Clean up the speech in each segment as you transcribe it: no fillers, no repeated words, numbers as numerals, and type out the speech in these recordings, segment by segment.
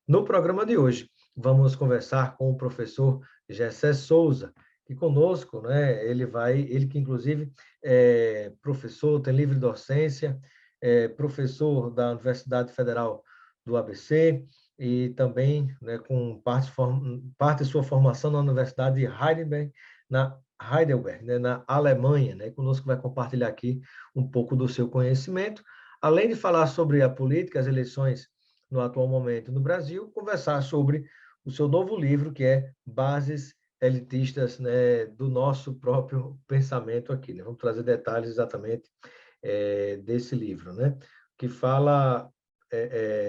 No programa de hoje, vamos conversar com o professor Gessé Souza, que conosco, né, ele que inclusive é professor, tem livre docência, é professor da Universidade Federal do ABC e também, né, com parte de sua formação na Universidade de Heidelberg, né, na Alemanha, né, conosco vai compartilhar aqui um pouco do seu conhecimento, além de falar sobre a política, as eleições no atual momento no Brasil, conversar sobre o seu novo livro, que é Bases Elitistas, né, do nosso próprio pensamento aqui. Né? Vamos trazer detalhes exatamente desse livro, né? Que fala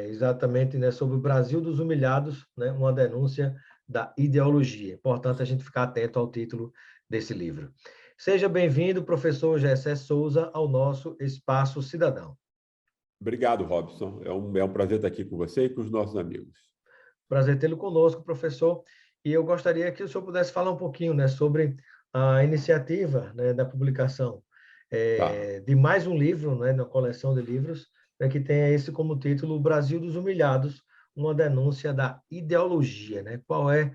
exatamente, né, sobre o Brasil dos humilhados, né? Uma denúncia da ideologia. Importante a gente ficar atento ao título desse livro. Seja bem-vindo, professor Gessé Souza, ao nosso Espaço Cidadão. Obrigado, Robson. É um prazer estar aqui com você e com os nossos amigos. Prazer tê-lo conosco, professor. E eu gostaria que o senhor pudesse falar um pouquinho, né, sobre a iniciativa, né, da publicação Tá. de mais um livro, né, na coleção de livros, né, que tenha esse como título O Brasil dos Humilhados, uma denúncia da ideologia. Né? Qual é,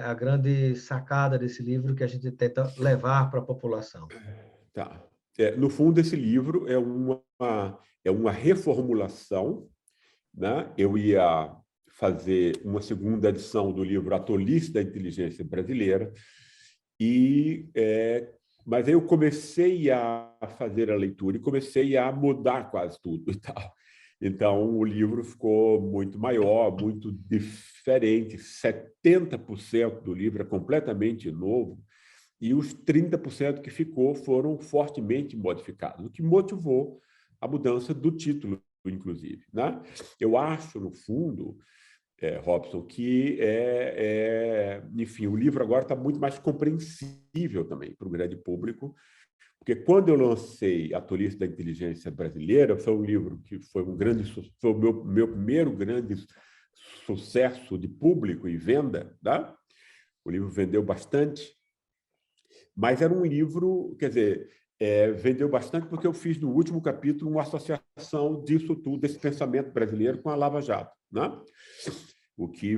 a grande sacada desse livro que a gente tenta levar para a população? Tá. No fundo, esse livro é uma reformulação, né? Eu ia fazer uma segunda edição do livro A Tolice da Inteligência Brasileira, mas aí eu comecei a fazer a leitura e comecei a mudar quase tudo e tal. Então, o livro ficou muito maior, muito diferente. 70% do livro é completamente novo e os 30% que ficou foram fortemente modificados, o que motivou a mudança do título, inclusive. Né? Eu acho, no fundo, Robson, que enfim, o livro agora está muito mais compreensível também para o grande público, porque quando eu lancei A Tolice da Inteligência Brasileira, foi um livro que foi foi o meu primeiro grande sucesso de público e venda, tá? O livro vendeu bastante, mas era um livro, quer dizer, vendeu bastante porque eu fiz no último capítulo uma associação disso tudo, desse pensamento brasileiro com a Lava Jato, né? O que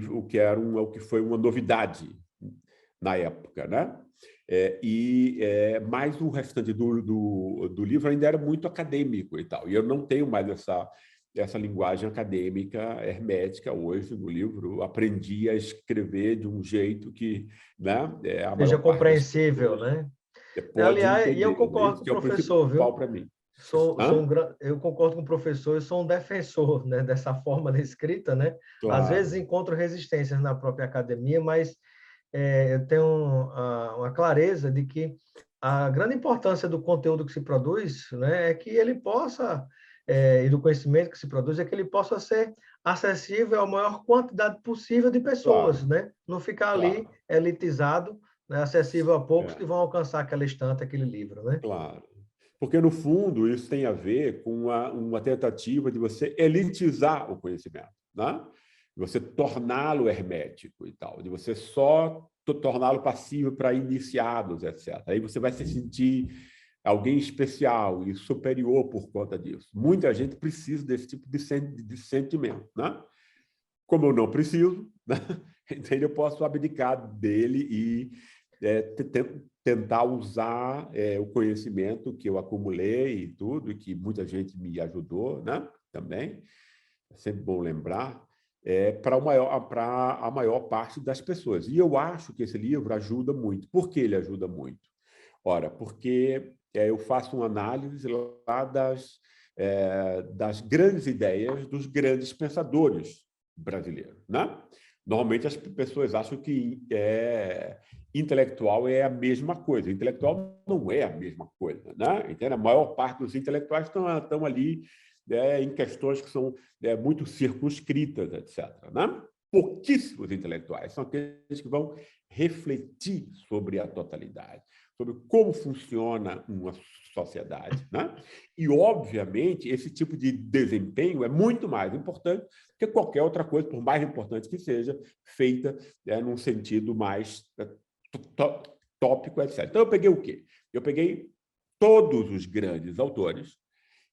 foi uma novidade na época, né? Mas o restante do livro ainda era muito acadêmico e tal. E eu não tenho mais essa linguagem acadêmica hermética hoje no livro. Eu aprendi a escrever de um jeito que, né, a Seja maior parte das compreensível, pessoas né? pode Aliás, e eu entender, né? concordo com Isso o que é o professor, principal viu? para mim. Sou Hã? eu concordo com o professor, eu sou um defensor, né, dessa forma de escrita, né? Às vezes Claro. encontro resistências na própria academia, mas eu tenho uma clareza de que a grande importância do conteúdo que se produz, né, é que ele possa, e do conhecimento que se produz, é que ele possa ser acessível à maior quantidade possível de pessoas, Claro, né? Não ficar ali claro. elitizado, né, acessível a poucos que vão alcançar aquela estante, aquele livro, né? Claro. Porque, no fundo, isso tem a ver com uma tentativa de você elitizar o conhecimento, né? De você torná-lo hermético e tal, de você só torná-lo passível para iniciados, etc. Aí você vai se sentir alguém especial e superior por conta disso. Muita gente precisa desse tipo de sentimento, né? Como eu não preciso, né? Então eu posso abdicar dele e tentar usar o conhecimento que eu acumulei e tudo, e que muita gente me ajudou, né? Também, é sempre bom lembrar, para a maior parte das pessoas. E eu acho que esse livro ajuda muito. Por que ele ajuda muito? Ora, porque eu faço uma análise lá das grandes ideias dos grandes pensadores brasileiros, né? Normalmente as pessoas acham que intelectual é a mesma coisa. Intelectual não é a mesma coisa, né? Entende? A maior parte dos intelectuais estão ali em questões que são muito circunscritas, etc. Né? Pouquíssimos intelectuais são aqueles que vão refletir sobre a totalidade, sobre como funciona uma sociedade, né? E, obviamente, esse tipo de desempenho é muito mais importante que qualquer outra coisa, por mais importante que seja, feita num sentido mais tópico, etc. Então, eu peguei o quê? Eu peguei todos os grandes autores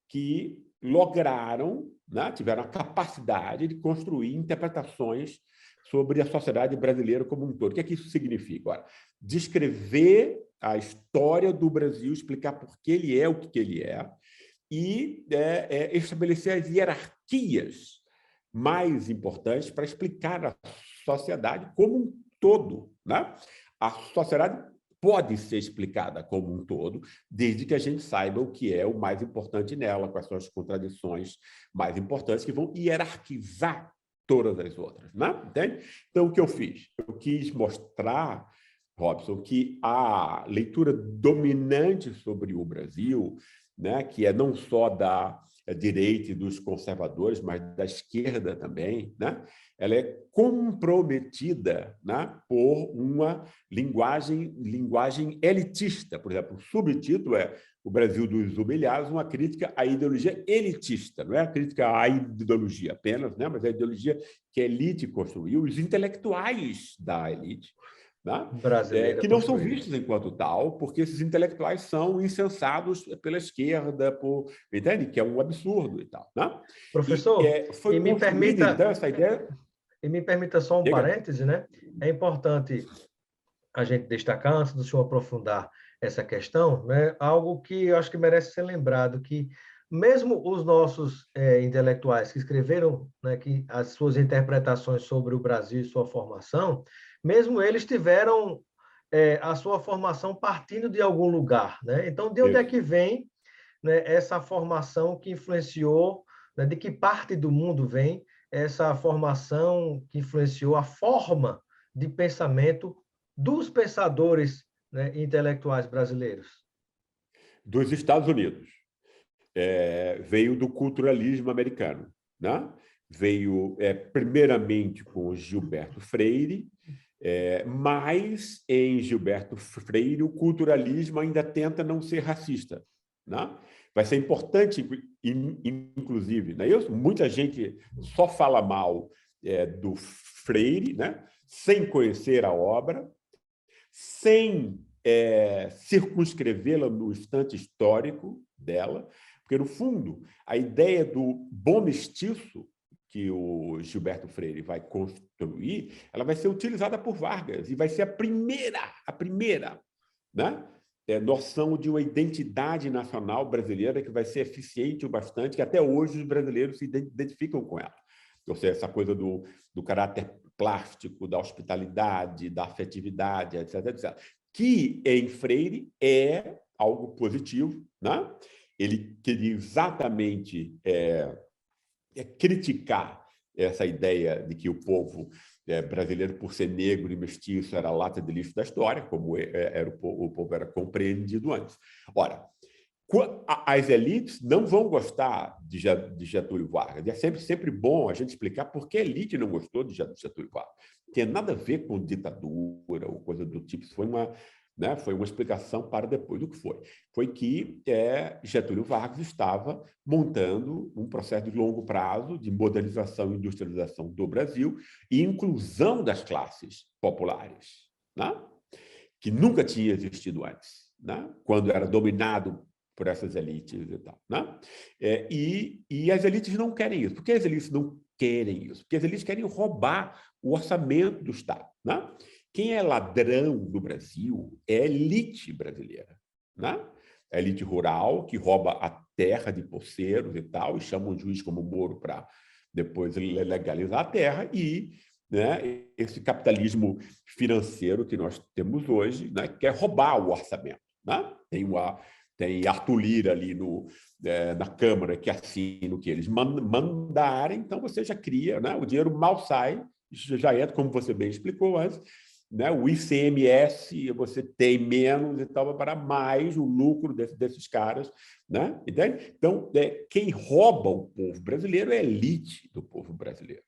que lograram, né, tiveram a capacidade de construir interpretações sobre a sociedade brasileira como um todo. O que é que isso significa? Ora, descrever a história do Brasil, explicar por que ele é o que ele é, e estabelecer as hierarquias mais importantes para explicar a sociedade como um todo, né? A sociedade pode ser explicada como um todo, desde que a gente saiba o que é o mais importante nela, quais são as contradições mais importantes que vão hierarquizar todas as outras, né? Entende? Então, o que eu fiz? Eu quis mostrar, Robson, que a leitura dominante sobre o Brasil, né, que é não só da direita e dos conservadores, mas da esquerda também, né, ela é comprometida, né, por uma linguagem elitista. Por exemplo, o subtítulo é O Brasil dos Humilhados, uma crítica à ideologia elitista, não é a crítica à ideologia apenas, né, mas a ideologia que a elite construiu, os intelectuais da elite, né? Brasileira Que não são construída. vistos enquanto tal, porque esses intelectuais são incensados pela esquerda, entende? Que é um absurdo e tal. Né? Professor, Foi construída, então, essa ideia... E me permita só um Diga. parêntese, né? É importante a gente destacar, antes do senhor aprofundar essa questão, né? Algo que eu acho que merece ser lembrado, que mesmo os nossos intelectuais que escreveram, né, que as suas interpretações sobre o Brasil e sua formação, mesmo eles tiveram a sua formação partindo de algum lugar, né? Então, de onde é Isso. que vem, né, essa formação que influenciou, né, de que parte do mundo vem essa formação que influenciou a forma de pensamento dos pensadores, né, intelectuais brasileiros? Dos Estados Unidos. Veio do culturalismo americano. Né? Veio, primeiramente, com Gilberto Freire, mas, em Gilberto Freire, o culturalismo ainda tenta não ser racista. Né? Vai ser importante, inclusive, né? Muita gente só fala mal do Freire, né? Sem conhecer a obra, sem circunscrevê-la no instante histórico dela, porque, no fundo, a ideia do bom mestiço que o Gilberto Freire vai construir, ela vai ser utilizada por Vargas e vai ser a primeira, né, noção de uma identidade nacional brasileira que vai ser eficiente o bastante, que até hoje os brasileiros se identificam com ela. Ou seja, essa coisa do caráter plástico, da hospitalidade, da afetividade, etc., etc., que em Freire é algo positivo, né? Ele queria exatamente criticar essa ideia de que o povo brasileiro, por ser negro e mestiço, era a lata de lixo da história, como o povo era compreendido antes. Ora, as elites não vão gostar de Getúlio Vargas. É sempre bom a gente explicar por que a elite não gostou de Getúlio Vargas. Não tem nada a ver com ditadura ou coisa do tipo. Isso foi uma explicação para depois. O que foi? Foi que Getúlio Vargas estava montando um processo de longo prazo de modernização e industrialização do Brasil e inclusão das classes populares, né? Que nunca tinha existido antes, né? Quando era dominado por essas elites e tal. Né? E as elites não querem isso. Por que as elites não querem isso? Porque as elites querem roubar o orçamento do Estado. Né? Quem é ladrão do Brasil é a elite brasileira. Né? A elite rural, que rouba a terra de poceiros e tal, e chama um juiz como Moro para depois legalizar a terra, e né, esse capitalismo financeiro que nós temos hoje, né, quer roubar o orçamento. Né? Tem Arthur Lira ali na Câmara que assina o que eles mandarem, então você já cria, né? O dinheiro mal sai, já é, como você bem explicou antes, né? O ICMS você tem menos e tal, para mais o lucro desses caras. Né? Entende? Então, quem rouba o povo brasileiro é a elite do povo brasileiro.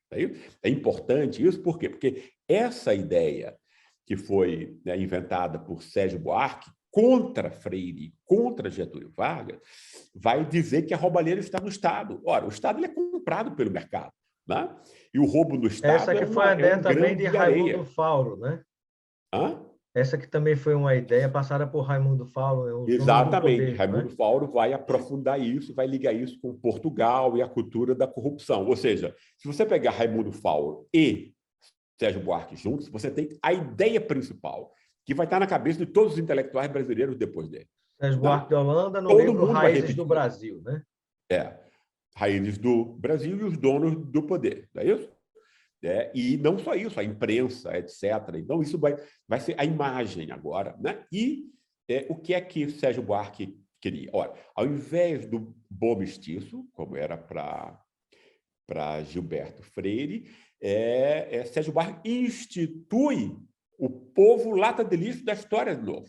É importante isso, por quê? Porque essa ideia que foi inventada por Sérgio Buarque, contra Freire, contra Getúlio Vargas, vai dizer que a roubalheira está no Estado. Ora, o Estado ele é comprado pelo mercado, né? E o roubo no Essa Estado que foi a é ideia um também grão de de Raimundo areia. Fauro, né? Hã? Essa que também foi uma ideia passada por Raimundo Fauro, os donos do Exatamente. poder, Raimundo né? Fauro vai aprofundar isso, vai ligar isso com Portugal e a cultura da corrupção. Ou seja, se você pegar Raimundo Fauro e Sérgio Buarque juntos, você tem a ideia principal, que vai estar na cabeça de todos os intelectuais brasileiros depois dele. Sérgio Né? Buarque de Holanda, no Todo livro mundo vai Raízes do repetir isso. Brasil, né? Raízes do Brasil e os donos do poder, não é isso? E não só isso, a imprensa, etc. Então, isso vai ser a imagem agora. Né? E o que é que Sérgio Buarque queria? Ora, ao invés do bom mestiço, como era para Gilberto Freire, Sérgio Buarque institui o povo lata de lixo da história de novo.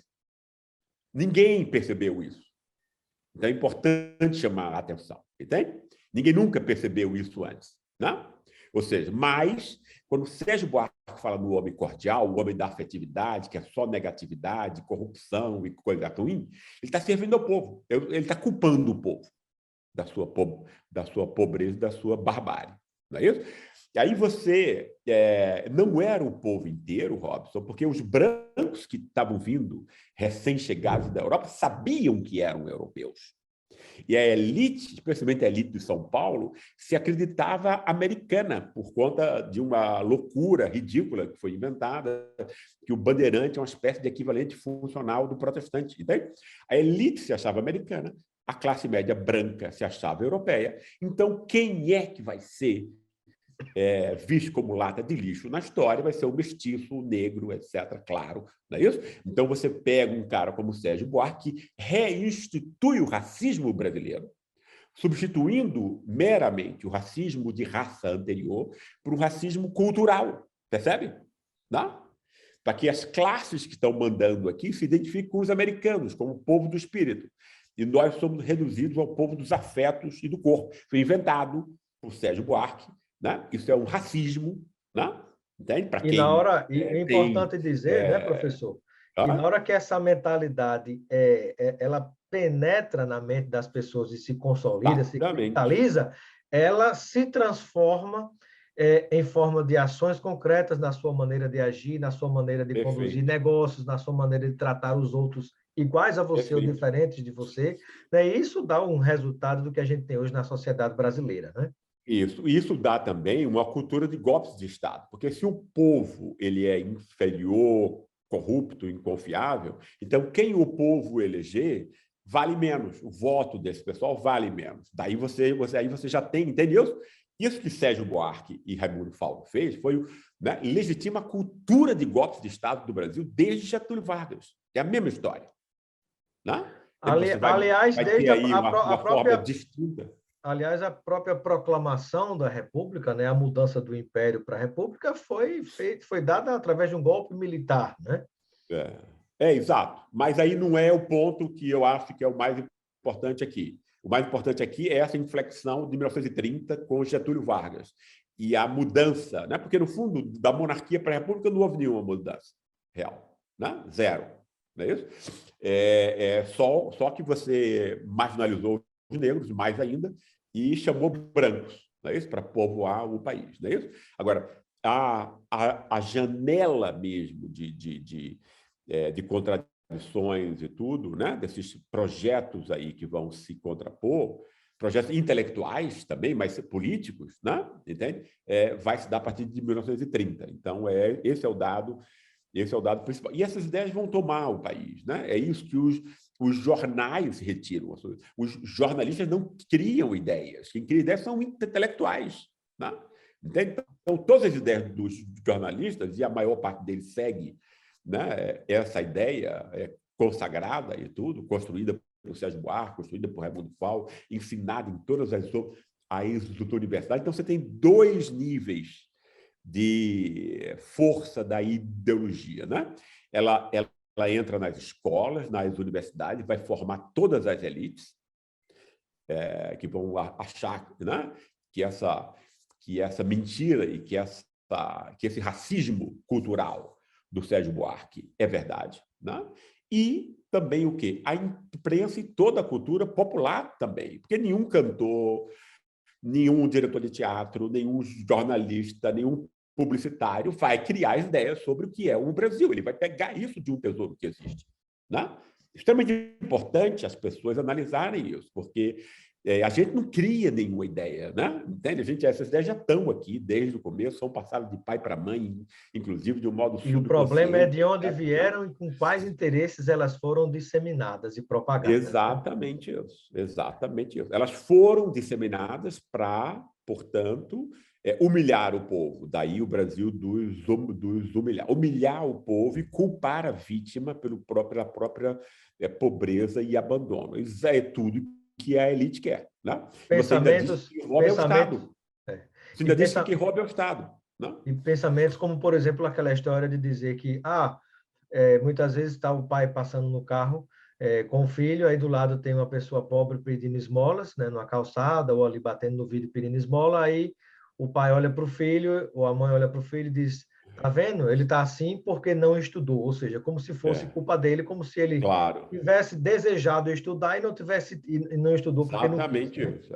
Ninguém percebeu isso. Então, é importante chamar a atenção. Entende? Ninguém nunca percebeu isso antes. Né? Ou seja, mas, quando Sérgio Buarque fala no homem cordial, o homem da afetividade, que é só negatividade, corrupção e coisa ruim, ele está servindo ao povo. Ele está culpando o povo da sua pobreza, da sua barbárie. Não é isso? E aí você não era o povo inteiro, Robson, porque os brancos que estavam vindo, recém-chegados da Europa, sabiam que eram europeus. E a elite, especialmente a elite de São Paulo, se acreditava americana por conta de uma loucura ridícula que foi inventada, que o bandeirante é uma espécie de equivalente funcional do protestante. Entende? A elite se achava americana, a classe média branca se achava europeia. Então, quem é que vai ser visto como lata de lixo na história? Vai ser o mestiço, o negro, etc. Claro, não é isso? Então, você pega um cara como Sérgio Buarque, que reinstitui o racismo brasileiro, substituindo meramente o racismo de raça anterior por um racismo cultural. Percebe? Não? Para que as classes que estão mandando aqui se identifiquem com os americanos, como o povo do espírito. E nós somos reduzidos ao povo dos afetos e do corpo. Foi inventado por Sérgio Buarque. Né? Isso é um racismo. Né? Entende? Para E na quem hora, é tem... importante dizer, né, professor, que na Ah, hora que essa mentalidade ela penetra na mente das pessoas e se consolida, se exatamente. cristaliza, ela se transforma em forma de ações concretas na sua maneira de agir, na sua maneira de conduzir Perfeito. negócios, na sua maneira de tratar os outros iguais a você ou Perfeito. diferentes de você. Né? E isso dá um resultado do que a gente tem hoje na sociedade brasileira, né? Isso dá também uma cultura de golpes de Estado, porque se o povo ele é inferior, corrupto, inconfiável, então quem o povo eleger vale menos, o voto desse pessoal vale menos. Daí aí você já tem, entendeu? Isso que Sérgio Buarque e Raimundo Fauro fez foi, né, legitima a cultura de golpes de Estado do Brasil desde Getúlio Vargas. É a mesma história. Né? Você Aliás, vai ter desde aí a uma forma própria distinta. Aliás, a própria proclamação da República, né, a mudança do Império para a República foi dada através de um golpe militar, né? Exato. Mas aí não é o ponto que eu acho que é o mais importante aqui. O mais importante aqui é essa inflexão de 1930 com Getúlio Vargas e a mudança, né? Porque, no fundo, da monarquia para a República não houve nenhuma mudança real. Né? Zero. Não é isso? Só que você marginalizou os negros, mais ainda, e chamou brancos, não é isso? Para povoar o país. Não é isso? Agora, a janela mesmo de contradições e tudo, né? Desses projetos aí que vão se contrapor, projetos intelectuais também, mas políticos, né? Entende? Vai se dar a partir de 1930. Então, esse é o dado principal. E essas ideias vão tomar o país. Né? É isso que os jornais retiram. Os jornalistas não criam ideias. Quem cria ideias são intelectuais. Né? Entende? Então, todas as ideias dos jornalistas, e a maior parte deles segue, né, essa ideia consagrada e tudo, construída por Sérgio Buarque, construída por Raimundo Fauro, ensinada em todas as universidades. Então, você tem dois níveis de força da ideologia. Né? Ela entra nas escolas, nas universidades, vai formar todas as elites que vão achar, né, que essa mentira e que esse racismo cultural do Sérgio Buarque é verdade. Né? e também o quê? A imprensa e toda a cultura popular também, porque nenhum cantor, nenhum diretor de teatro, nenhum jornalista, nenhum publicitário vai criar ideias sobre o que é o Brasil. Ele vai pegar isso de um tesouro que existe. Né? Extremamente importante as pessoas analisarem isso, porque a gente não cria nenhuma ideia, né? Entende? Essas ideias já estão aqui desde o começo, são passadas de pai para mãe, inclusive de um modo E o problema é subconsciente. de onde Né? vieram e com quais interesses elas foram disseminadas e propagadas. Né? Exatamente isso, exatamente isso. Elas foram disseminadas para, portanto, humilhar o povo. Daí o Brasil dos humilhar. Humilhar o povo e culpar a vítima pela própria pobreza e abandono. Isso é tudo que a elite quer. Né? E você ainda diz que quem rouba é o Estado. Você ainda diz que quem rouba é o Estado. Né? E pensamentos como, por exemplo, aquela história de dizer que muitas vezes está o pai passando no carro com o filho, aí do lado tem uma pessoa pobre pedindo esmolas, né, numa calçada, ou ali batendo no vidro pedindo esmola, aí o pai olha para o filho, ou a mãe olha para o filho e diz, tá vendo? Ele está assim porque não estudou, ou seja, como se fosse culpa dele, como se ele tivesse desejado estudar e não tivesse e não estudou porque não quis. Exatamente isso.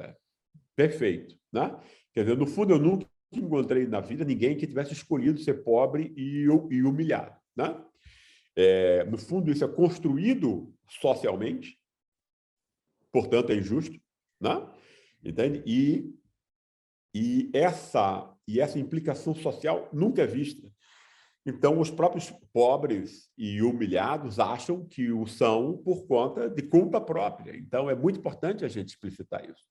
Perfeito. Né? Quer dizer, no fundo, eu nunca encontrei na vida ninguém que tivesse escolhido ser pobre e humilhado. Né? No fundo, isso é construído socialmente, portanto, é injusto. Né? Entende? E essa implicação social nunca é vista. Então, os próprios pobres e humilhados acham que o são por conta de culpa própria. Então, é muito importante a gente explicitar isso.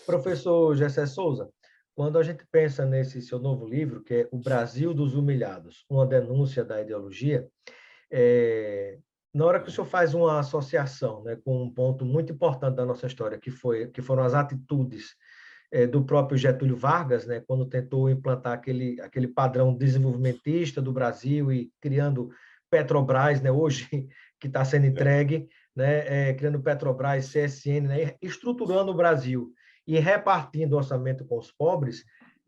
Professor Gessé Souza, quando a gente pensa nesse seu novo livro, que é O Brasil dos Humilhados, uma denúncia da ideologia, na hora que o senhor faz uma associação, né, com um ponto muito importante da nossa história, que foram as atitudes do próprio Getúlio Vargas, né, quando tentou implantar aquele padrão desenvolvimentista do Brasil e criando Petrobras, né, hoje que está sendo entregue, né, criando Petrobras, CSN, né, estruturando o Brasil e repartindo o orçamento com os pobres,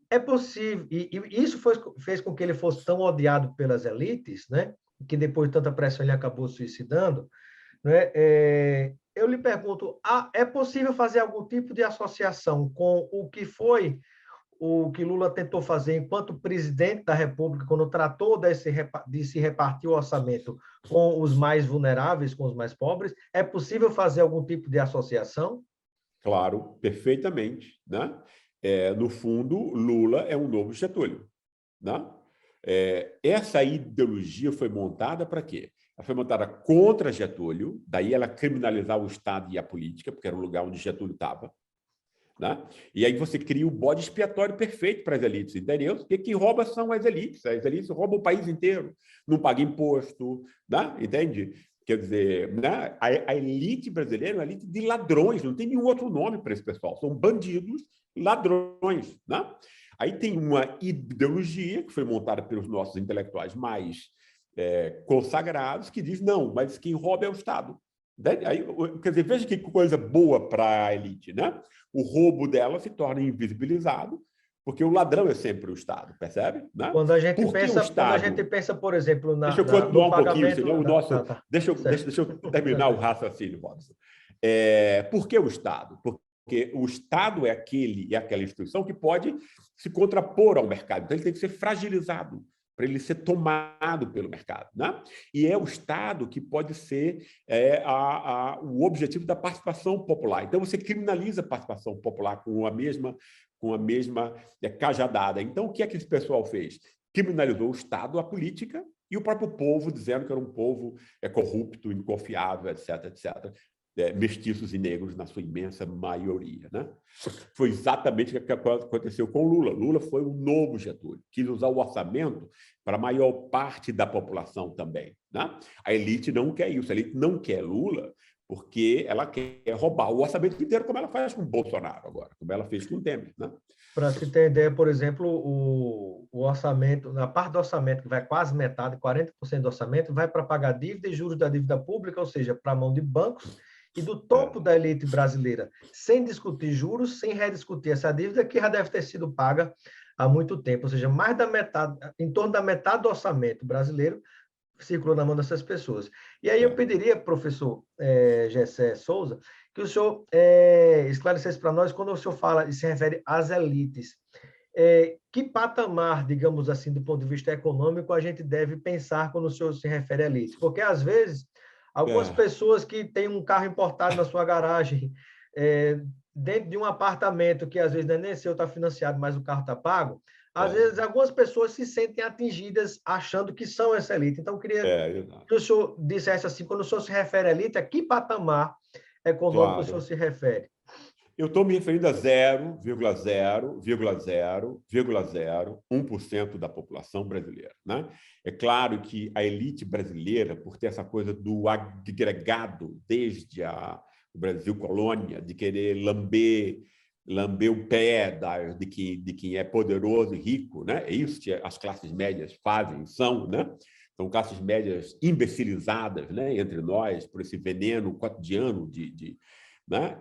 é possível, e isso fez com que ele fosse tão odiado pelas elites, né, que depois de tanta pressão ele acabou suicidando, né? Eu lhe pergunto, é possível fazer algum tipo de associação com o que foi o que Lula tentou fazer enquanto presidente da República, quando tratou de se repartir o orçamento com os mais vulneráveis, com os mais pobres? É possível fazer algum tipo de associação? Claro, perfeitamente. Né? No fundo, Lula é um novo Getúlio. Né? Essa ideologia foi montada para quê? Ela foi montada contra Getúlio, daí ela criminalizar o Estado e a política, porque era o lugar onde Getúlio estava. Né? E aí você cria o bode expiatório perfeito para as elites, entendeu? Porque quem rouba são as elites roubam o país inteiro, não pagam imposto, né? Entende? Quer dizer, né? A elite brasileira é uma elite de ladrões, não tem nenhum outro nome para esse pessoal, são bandidos, ladrões. Né? Aí tem uma ideologia que foi montada pelos nossos intelectuais mais consagrados, que diz, não, mas quem rouba é o Estado. Aí, quer dizer, veja que coisa boa para a elite, né? O roubo dela se torna invisibilizado, porque o ladrão é sempre o Estado, percebe? Né? Quando a gente Por que o Estado? pensa, por exemplo, Deixa eu no continuar um pouquinho, pagamento... senão o nosso... Tá. Deixa eu terminar o raciocínio, Robson. Por que o Estado? Porque o Estado é aquela instituição que pode se contrapor ao mercado, então ele tem que ser fragilizado para ele ser tomado pelo mercado. Né? E é o Estado que pode ser o objetivo da participação popular. Então, você criminaliza a participação popular com a mesma cajadada. Então, o que é que esse pessoal fez? Criminalizou o Estado, a política, e o próprio povo, dizendo que era um povo corrupto, inconfiável, etc., etc., mestiços e negros na sua imensa maioria. Né? Foi exatamente o que aconteceu com Lula. Lula foi um novo Getúlio, quis usar o orçamento para a maior parte da população também. Né? A elite não quer isso, a elite não quer Lula porque ela quer roubar o orçamento inteiro, como ela faz com o Bolsonaro agora, como ela fez com o Temer. Né? Para se ter ideia, por exemplo, o orçamento, na parte do orçamento, que vai quase metade, 40% do orçamento, vai para pagar dívida e juros da dívida pública, ou seja, para a mão de bancos e do topo da elite brasileira, sem discutir juros, sem rediscutir essa dívida que já deve ter sido paga há muito tempo, ou seja, mais da metade, em torno da metade do orçamento brasileiro circulou na mão dessas pessoas. E aí eu pediria, professor Gessé Souza, que o senhor esclarecesse para nós, quando o senhor fala e se refere às elites, que patamar, digamos assim, do ponto de vista econômico, a gente deve pensar quando o senhor se refere a elite? Porque, às vezes, algumas pessoas que têm um carro importado na sua garagem, dentro de um apartamento que, às vezes, não é nem seu, está financiado, mas o carro está pago, às vezes, algumas pessoas se sentem atingidas achando que são essa elite. Então, eu queria que o senhor dissesse assim, quando o senhor se refere à elite, a que patamar econômico o senhor se refere? Eu estou me referindo a 0,0,0,01% da população brasileira. Né? É claro que a elite brasileira, por ter essa coisa do agregado desde o Brasil colônia, de querer lamber o pé de quem é poderoso e rico, né? É isso que as classes médias fazem, são, né? São classes médias imbecilizadas, né? Entre nós, por esse veneno cotidiano né?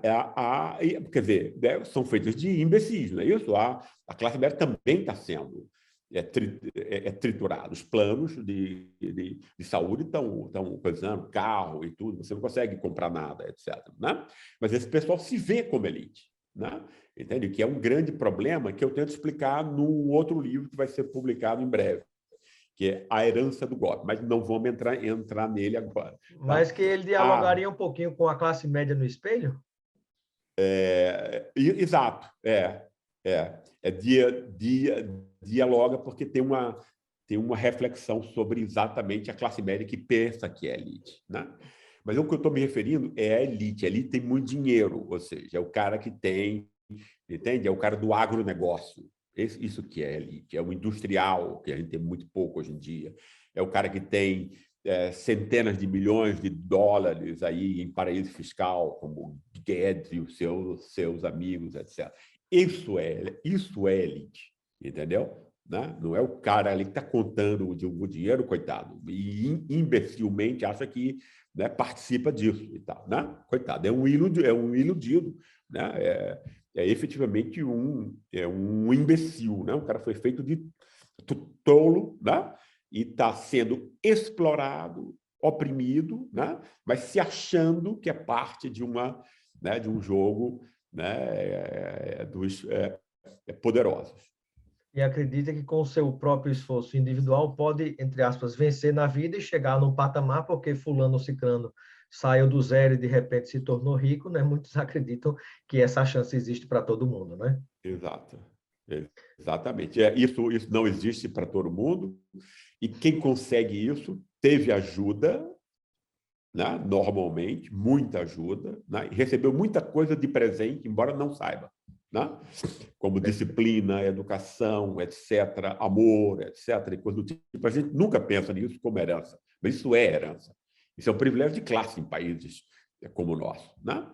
Quer dizer, são feitas de imbecis, não é isso? A classe média também está sendo triturada. Os planos de saúde estão coisando, carro e tudo, você não consegue comprar nada, etc. Né? Mas esse pessoal se vê como elite. Né? Entende? Que é um grande problema que eu tento explicar num outro livro que vai ser publicado em breve, que é A Herança do Golpe, mas não vamos entrar nele agora. Tá? Mas que ele dialogaria um pouquinho com a classe média no espelho? Exato. Dialoga porque tem uma reflexão sobre exatamente a classe média que pensa que é elite. Né? Mas o que eu estou me referindo é a elite. A elite tem muito dinheiro, ou seja, é o cara que tem, entende? É o cara do agronegócio. Isso que é elite. É o industrial, que a gente tem muito pouco hoje em dia. É o cara que tem centenas de milhões de dólares aí em paraíso fiscal, como Guedes e os seus amigos, etc. Isso é elite, entendeu? Né? Não é o cara ali que está contando o dinheiro, coitado, e imbecilmente acha que, né, participa disso e tal, né? Coitado, é um iludido, né? É efetivamente um imbecil, né? O cara foi feito de tolo, né? E está sendo explorado, oprimido, né? Mas se achando que é parte de um jogo, né, dos poderosos. E acredita que com o seu próprio esforço individual pode, entre aspas, vencer na vida e chegar num patamar, porque fulano ou ciclano saiu do zero e de repente se tornou rico, né? Muitos acreditam que essa chance existe para todo mundo, né? Exato. Exatamente. Isso não existe para todo mundo, e quem consegue isso teve ajuda, né? Normalmente, muita ajuda, né? E recebeu muita coisa de presente, embora não saiba. Né? Como disciplina, educação, etc., amor, etc., e coisa do tipo. A gente nunca pensa nisso como herança, mas isso é herança. Isso é um privilégio de classe em países como o nosso. Né?